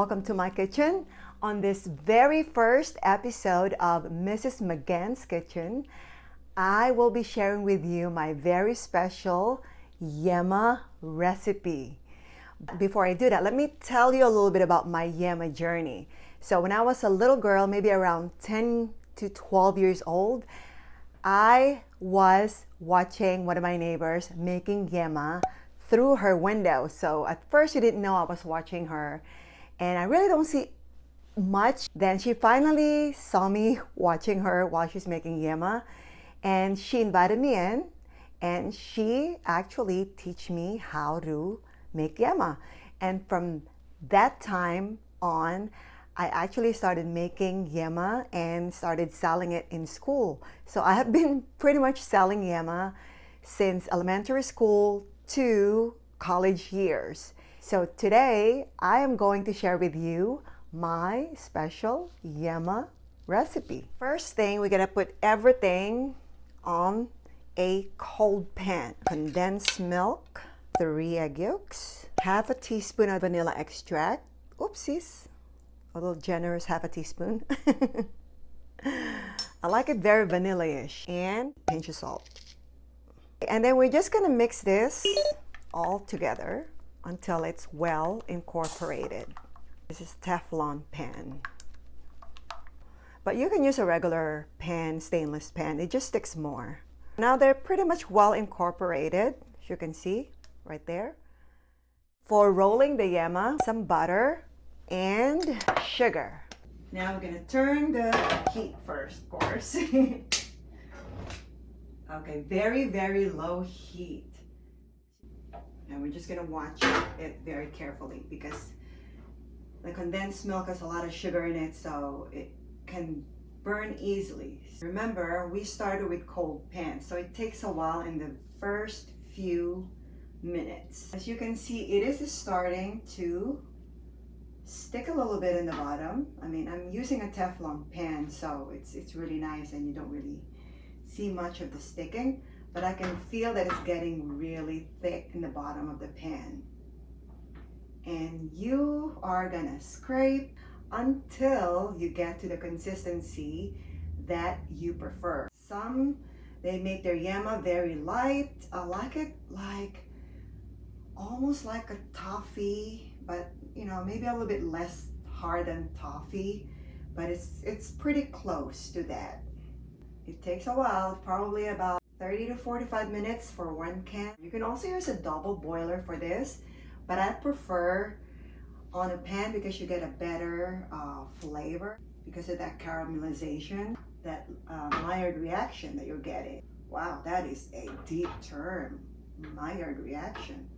welcome to my kitchen. On this very first episode of Mrs. McGann's Kitchen, I will be sharing with you my very special Yema recipe. Before I do that, let me tell you a little bit about my Yema journey. So when I was a little girl, maybe around 10 to 12 years old, I was watching one of my neighbors making Yema through her window. So at first she didn't know I was watching her, and I really don't see much. Then she finally saw me watching her while she's making Yema, and she invited me in, and she actually teach me how to make Yema. And from that time on, I actually started making Yema and started selling it in school. So I have been pretty much selling Yema since elementary school to college years. So today I am going to share with you my special Yema recipe. First thing, we're gonna put everything on a cold pan. Condensed milk, 3 egg yolks, half a teaspoon of vanilla extract. Oopsies, a little generous, half a teaspoon. I like it very vanilla-ish, and a pinch of salt. And then we're just gonna mix this all together until it's well incorporated. This is Teflon pan. But you can use a regular pan, stainless pan. It just sticks more. Now they're pretty much well incorporated, as you can see right there. For rolling the Yema, some butter and sugar. Now we're gonna turn the heat first, of course. Okay, very low heat. And we're just gonna watch it very carefully because the condensed milk has a lot of sugar in it, so it can burn easily. Remember, we started with cold pan, so it takes a while in the first few minutes. As you can see, it is starting to stick a little bit in the bottom. I mean, I'm using a Teflon pan, so it's really nice and you don't really see much of the sticking, but I can feel that it's getting really thick in the bottom of the pan. And you are gonna scrape until you get to the consistency that you prefer. Some, they make their Yema very light. I like it like almost like a toffee, but you know, maybe a little bit less hard than toffee, but it's pretty close to that. It takes a while, probably about 30 to 45 minutes for 1 can. You can also use a double boiler for this, but I prefer on a pan because you get a better flavor because of that caramelization, that Maillard reaction that you're getting. Wow, that is a deep term, Maillard reaction.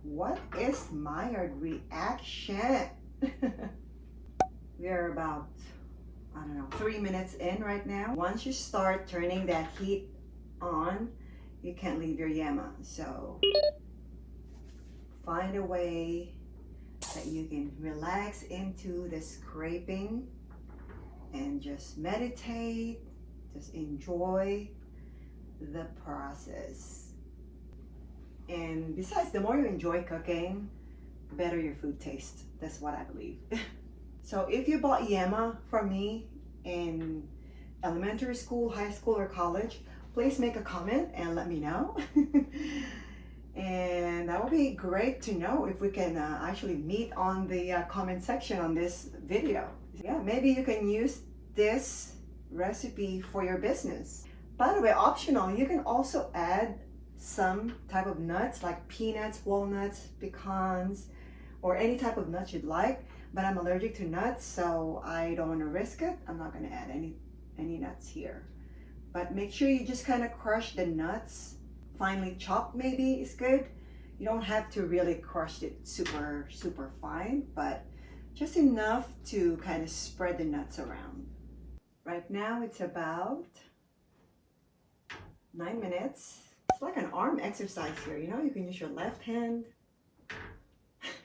What is Maillard reaction? We are about, I don't know, 3 minutes in right now. Once you start turning that heat on, you can't leave your Yema. So find a way that you can relax into the scraping and just meditate, just enjoy the process. And besides, the more you enjoy cooking, the better your food tastes. That's what I believe. So if you bought Yema from me in elementary school, high school, or college, please make a comment and let me know. And that would be great to know if we can actually meet on the comment section on this video. Yeah, maybe you can use this recipe for your business. By the way, optional, you can also add some type of nuts like peanuts, walnuts, pecans, or any type of nuts you'd like. But I'm allergic to nuts, so I don't want to risk it. I'm not going to add any nuts here. But make sure you just kind of crush the nuts. Finely chopped maybe is good. You don't have to really crush it super fine, but just enough to kind of spread the nuts around. Right now it's about 9 minutes. It's like an arm exercise here, you know? You can use your left hand.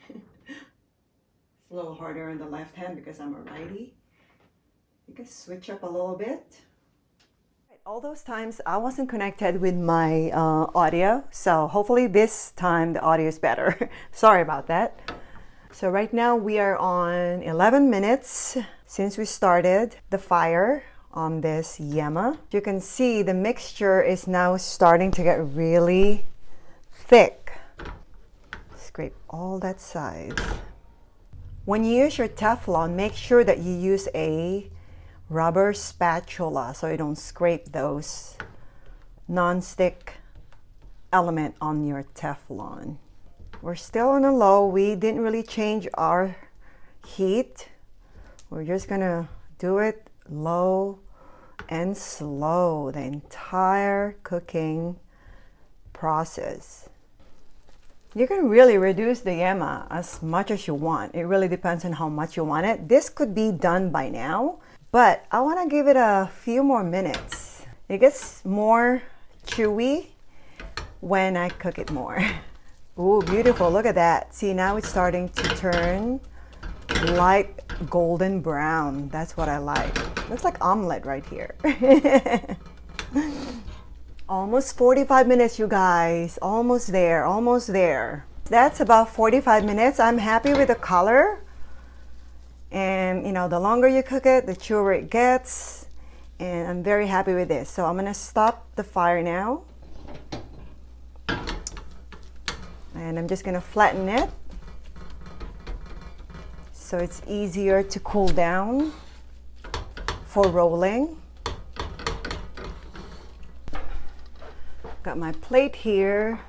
It's a little harder on the left hand because I'm a righty. You can switch up a little bit. All those times I wasn't connected with my audio, so hopefully this time the audio is better. Sorry about that. So right now we are on 11 minutes since we started the fire on this yema. You can see the mixture is now starting to get really thick. Scrape all that sides. When you use your Teflon, make sure that you use a rubber spatula so you don't scrape those non-stick element on your Teflon. We're still on a low. We didn't really change our heat. We're just gonna do it low and slow the entire cooking process. You can really reduce the yema as much as you want. It really depends on how much you want it. This could be done by now, but I want to give it a few more minutes. It gets more chewy when I cook it more. Ooh, beautiful. Look at that. See, now it's starting to turn light golden brown. That's what I like. Looks like omelet right here. Almost 45 minutes, you guys. Almost there, almost there. That's about 45 minutes. I'm happy with the color. And you know, the longer you cook it, the chewer it gets. And I'm very happy with this. So I'm gonna stop the fire now. And I'm just gonna flatten it so it's easier to cool down for rolling. Got my plate here.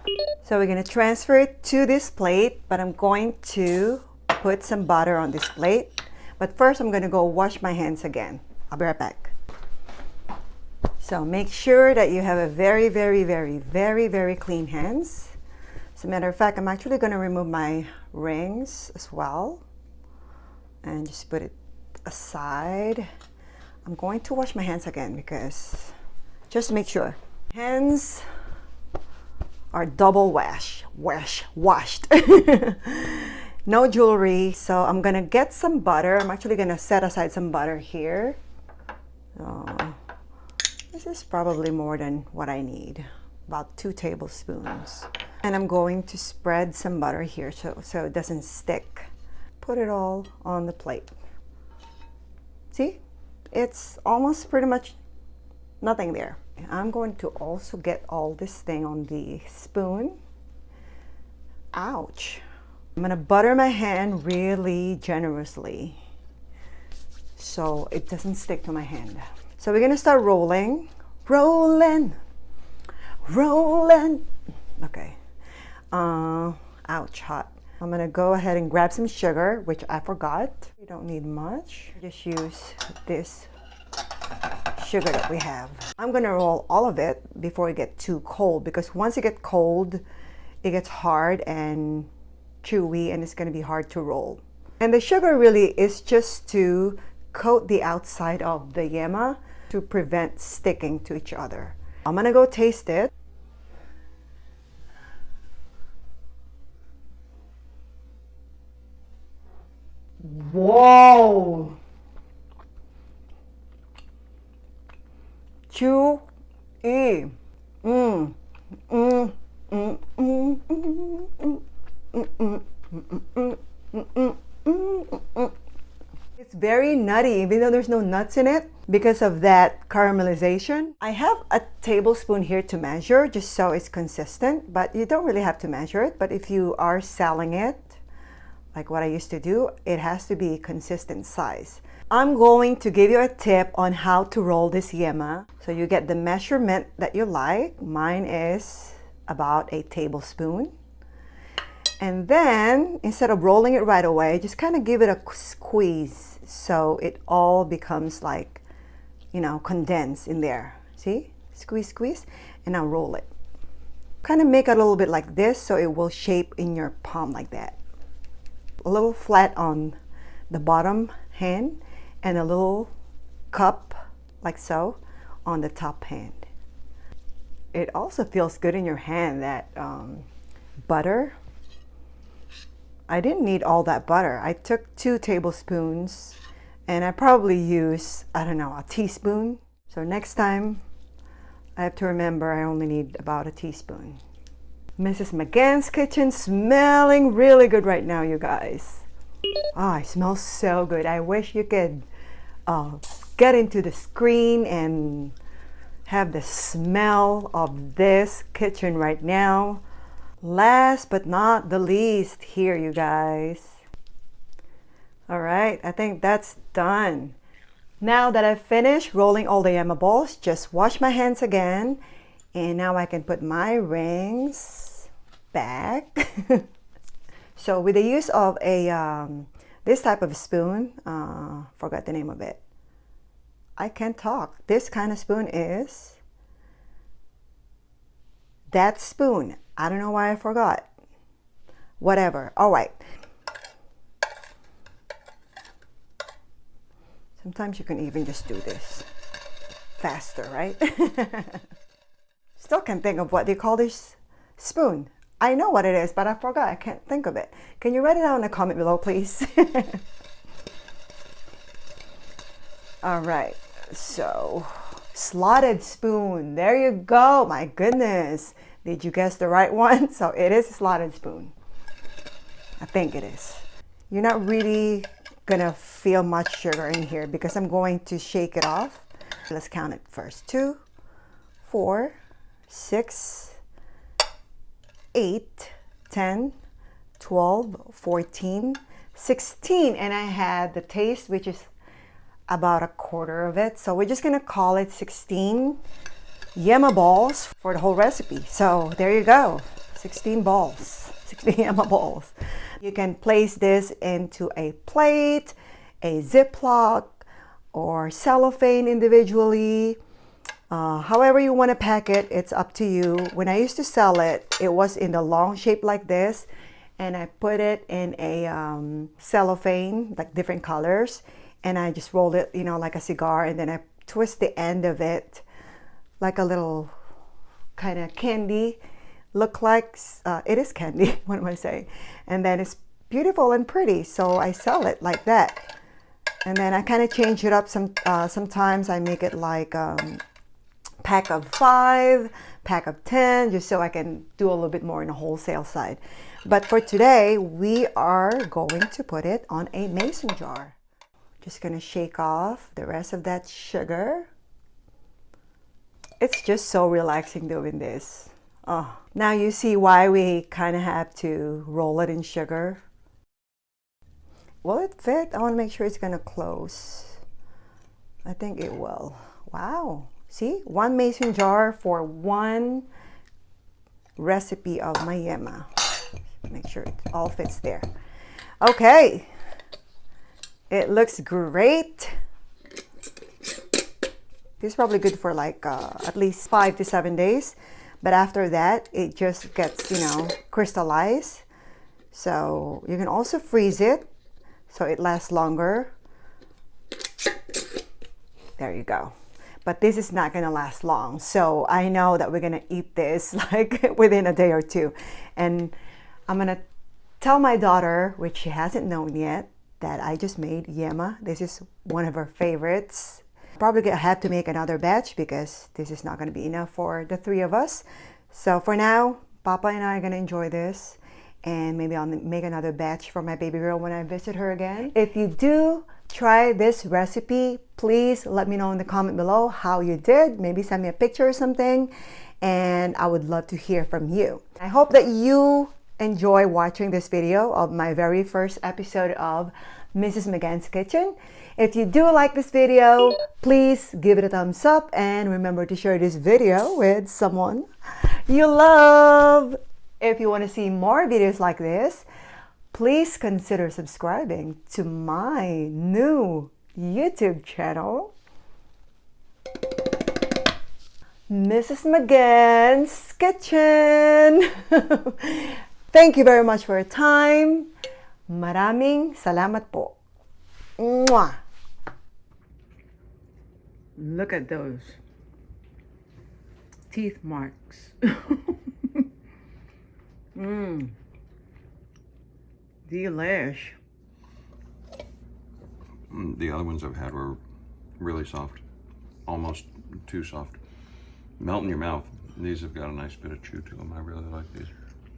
So we're gonna transfer it to this plate, but I'm going to put some butter on this plate. But first I'm gonna go wash my hands again. I'll be right back. So make sure that you have a very clean hands. As a matter of fact, I'm actually going to remove my rings as well and just put it aside. I'm going to wash my hands again because just to make sure. Hands are double washed. No jewelry. So I'm going to get some butter. I'm actually going to set aside some butter here. This is probably more than what I need. About 2 tablespoons. And I'm going to spread some butter here so it doesn't stick. Put it all on the plate. See? It's almost pretty much nothing there. I'm going to also get all this thing on the spoon. Ouch. I'm gonna butter my hand really generously so it doesn't stick to my hand. So we're gonna start rolling. Rolling. Okay. Ouch, hot. I'm gonna go ahead and grab some sugar, which I forgot. You don't need much. Just use this sugar that we have. I'm gonna roll all of it before it gets too cold, because once it gets cold, it gets hard and chewy and it's gonna be hard to roll. And the sugar really is just to coat the outside of the yema to prevent sticking to each other. I'm gonna go taste it. Whoa! Chewy. It's very nutty, even though there's no nuts in it, because of that caramelization. I have a tablespoon here to measure, just so it's consistent, but you don't really have to measure it. But if you are selling it, like what I used to do, it has to be consistent size. I'm going to give you a tip on how to roll this yema, so you get the measurement that you like. Mine is about a tablespoon. And then, instead of rolling it right away, just kind of give it a squeeze so it all becomes like, you know, condensed in there. See? Squeeze, squeeze, and now roll it. Kind of make it a little bit like this so it will shape in your palm like that. A little flat on the bottom hand and a little cup like so on the top hand. It also feels good in your hand, that butter. I didn't need all that butter. I took 2 tablespoons and I probably use, I don't know, a teaspoon. So next time I have to remember I only need about a teaspoon. Mrs. McGann's kitchen smelling really good right now, you guys. Ah, it smells so good. I wish you could get into the screen and have the smell of this kitchen right now. Last but not the least, here you guys. All right, I think that's done. Now that I've finished rolling all the Yema balls, just wash my hands again. And now I can put my rings back. So with the use of a this type of spoon, forgot the name of it. I can't talk. This kind of spoon is that spoon. I don't know why I forgot. Whatever. All right. Sometimes you can even just do this faster, right? Still can't think of what they call this spoon. I know what it is, but I forgot. I can't think of it. Can you write it down in the comment below, please? All right. So, slotted spoon. There you go. My goodness. Did you guess the right one? So it is a slotted spoon. I think it is. You're not really gonna feel much sugar in here because I'm going to shake it off. Let's count it first. 2, 4, 6, 8, 10, 12, 14, 16. And I had the taste, which is about a quarter of it. So we're just gonna call it 16 Yema balls for the whole recipe. So there you go, 16 balls, 16 Yema balls. You can place this into a plate, a Ziploc, or cellophane individually. However you want to pack it, it's up to you. When I used to sell it, it was in the long shape like this, and I put it in a cellophane, like different colors, and I just rolled it, you know, like a cigar, and then I twist the end of it like a little kind of candy. Look like it is candy. What am I saying? And then it's beautiful and pretty, so I sell it like that. And then I kind of change it up. Sometimes I make it like pack of 5, pack of 10, just so I can do a little bit more in the wholesale side. But for today, we are going to put it on a mason jar. Just gonna shake off the rest of that sugar. It's just so relaxing doing this. Oh, now you see why we kind of have to roll it in sugar. Will it fit? I want to make sure it's gonna close. I think it will. Wow. See, 1 mason jar for 1 recipe of my Yema. Make sure it all fits there. Okay. It looks great. This is probably good for like at least 5 to 7 days. But after that, it just gets, you know, crystallized. So you can also freeze it so it lasts longer. There you go. But this is not gonna last long. So I know that we're gonna eat this like within a day or 2. And I'm gonna tell my daughter, which she hasn't known yet, that I just made Yema. This is one of her favorites. Probably gonna have to make another batch because this is not gonna be enough for the 3 of us. So for now, Papa and I are gonna enjoy this, and maybe I'll make another batch for my baby girl when I visit her again. If you do try this recipe, please let me know in the comment below how you did. Maybe send me a picture or something, and I would love to hear from you. I hope that you enjoy watching this video of my very first episode of Mrs. McGann's Kitchen. If you do like this video, please give it a thumbs up, and remember to share this video with someone you love. If you want to see more videos like this, please consider subscribing to my new YouTube channel, Mrs. McGann's Kitchen. Thank you very much for your time. Maraming salamat po. Mwah! Look at those teeth marks. Delish. The other ones I've had were really soft, almost too soft. Melt in your mouth. These have got a nice bit of chew to them. I really like these.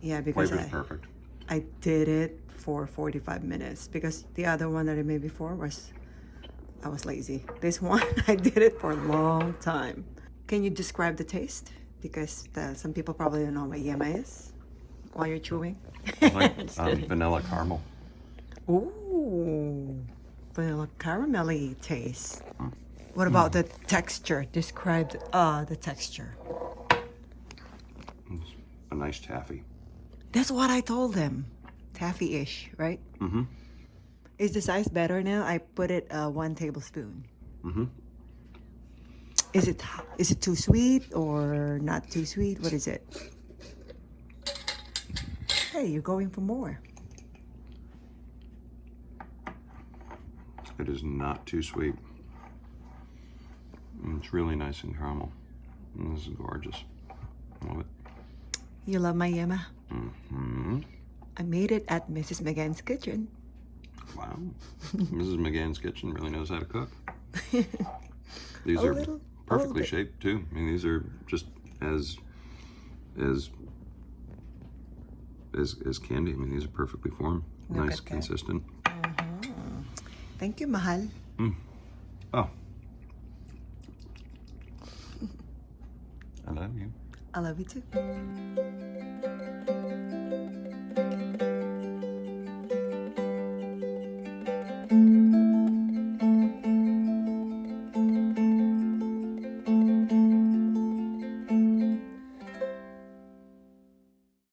Yeah, because flavor's perfect. I did it for 45 minutes because the other one that I made before I was lazy. This one, I did it for a long time. Can you describe the taste? Because some people probably don't know what yema is while you're chewing. Like vanilla caramel. Ooh, vanilla caramelly taste. What about the texture? Describe the texture. It's a nice taffy. That's what I told them. Taffy-ish, right? Mm-hmm. Is the size better now? I put it 1 tablespoon. Mm-hmm. Is it too sweet or not too sweet? What is it? Hey, you're going for more. It is not too sweet. It's really nice and caramel. This is gorgeous. Love it. You love my yema? Mm-hmm. I made it at Mrs. McGann's kitchen. Wow. Mrs. McGann's kitchen really knows how to cook. These are perfectly shaped too. I mean, these are just as candy. I mean, these are perfectly formed, Look nice, at that. consistent. Thank you, mahal. Oh, I love you. I love you too.